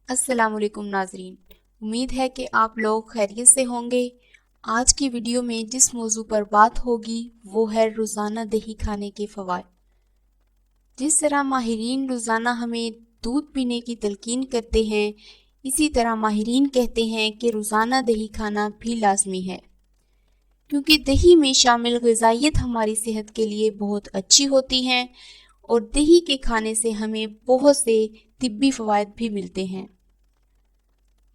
السلام علیکم ناظرین، امید ہے کہ آپ لوگ خیریت سے ہوں گے۔ آج کی ویڈیو میں جس موضوع پر بات ہوگی وہ ہے روزانہ دہی کھانے کے فوائد۔ جس طرح ماہرین روزانہ ہمیں دودھ پینے کی تلقین کرتے ہیں، اسی طرح ماہرین کہتے ہیں کہ روزانہ دہی کھانا بھی لازمی ہے، کیونکہ دہی میں شامل غذائیت ہماری صحت کے لیے بہت اچھی ہوتی ہیں اور دہی کے کھانے سے ہمیں بہت سے طبی فوائد بھی ملتے ہیں۔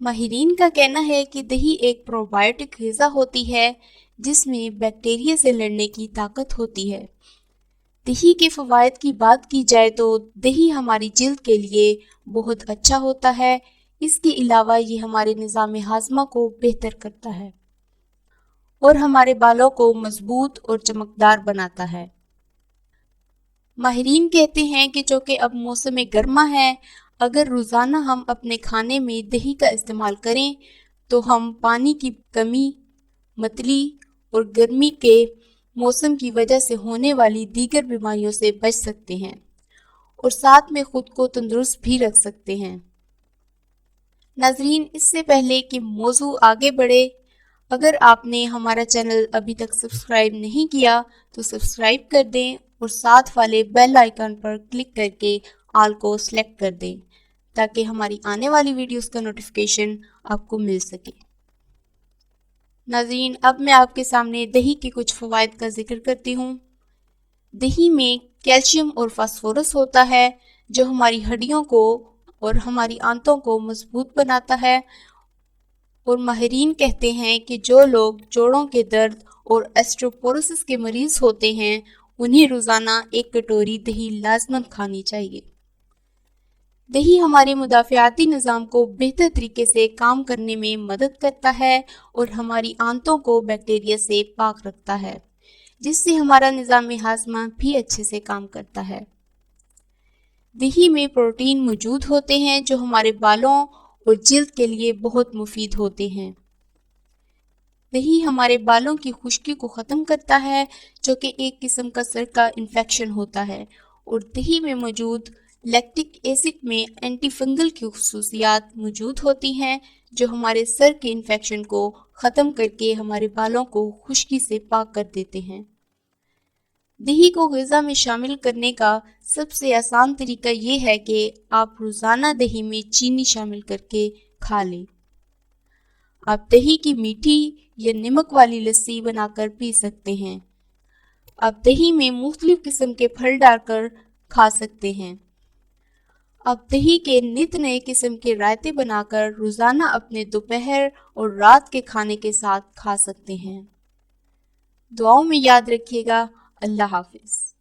ماہرین کا کہنا ہے کہ دہی ایک پروبائیوٹک غذا ہوتی ہے جس میں بیکٹیریا سے لڑنے کی طاقت ہوتی ہے۔ دہی کے فوائد کی بات کی جائے تو دہی ہماری جلد کے لیے بہت اچھا ہوتا ہے۔ اس کے علاوہ یہ ہمارے نظام ہاضمہ کو بہتر کرتا ہے اور ہمارے بالوں کو مضبوط اور چمکدار بناتا ہے۔ ماہرین کہتے ہیں کہ چونکہ اب موسم گرما ہے، اگر روزانہ ہم اپنے کھانے میں دہی کا استعمال کریں تو ہم پانی کی کمی، متلی اور گرمی کے موسم کی وجہ سے ہونے والی دیگر بیماریوں سے بچ سکتے ہیں اور ساتھ میں خود کو تندرست بھی رکھ سکتے ہیں۔ ناظرین، اس سے پہلے کہ موضوع آگے بڑھے، اگر آپ نے ہمارا چینل ابھی تک سبسکرائب نہیں کیا تو سبسکرائب کر دیں اور ساتھ والے بیل آئیکن پر کلک کر کے آل کو سلیکٹ کر دیں تاکہ ہماری آنے والی ویڈیوز کا نوٹیفیکیشن آپ کو مل سکے۔ ناظرین، اب میں آپ کے سامنے دہی کے کچھ فوائد کا ذکر کرتی ہوں۔ دہی میں کیلشیم اور فاسفورس ہوتا ہے جو ہماری ہڈیوں کو اور ہماری آنتوں کو مضبوط بناتا ہے، اور ماہرین کہتے ہیں کہ جو لوگ جوڑوں کے درد اور اسٹروپوروسس کے مریض ہوتے ہیں انہیں روزانہ ایک کٹوری دہی لازماً کھانی چاہیے۔ دہی ہمارے مدافعاتی نظام کو بہتر طریقے سے کام کرنے میں مدد کرتا ہے اور ہماری آنتوں کو بیکٹیریا سے پاک رکھتا ہے، جس سے ہمارا نظام ہاضمہ بھی اچھے سے کام کرتا ہے۔ دہی میں پروٹین موجود ہوتے ہیں جو ہمارے بالوں اور جلد کے لیے بہت مفید ہوتے ہیں۔ دہی ہمارے بالوں کی خشکی کو ختم کرتا ہے جو کہ ایک قسم کا سر کا انفیکشن ہوتا ہے، اور دہی میں موجود لیکٹک ایسڈ میں اینٹی فنگل کی خصوصیات موجود ہوتی ہیں جو ہمارے سر کے انفیکشن کو ختم کر کے ہمارے بالوں کو خشکی سے پاک کر دیتے ہیں۔ دہی کو غذا میں شامل کرنے کا سب سے آسان طریقہ یہ ہے کہ آپ روزانہ دہی میں چینی شامل کر کے کھا لیں۔ آپ دہی کی میٹھی یا نمک والی لسی بنا کر پی سکتے ہیں۔ آپ دہی میں مختلف قسم کے پھل ڈال کر کھا سکتے ہیں۔ آپ دہی کے نت نئے قسم کے رائتے بنا کر روزانہ اپنے دوپہر اور رات کے کھانے کے ساتھ کھا سکتے ہیں۔ دعاؤں میں یاد رکھیے گا۔ اللہ حافظ۔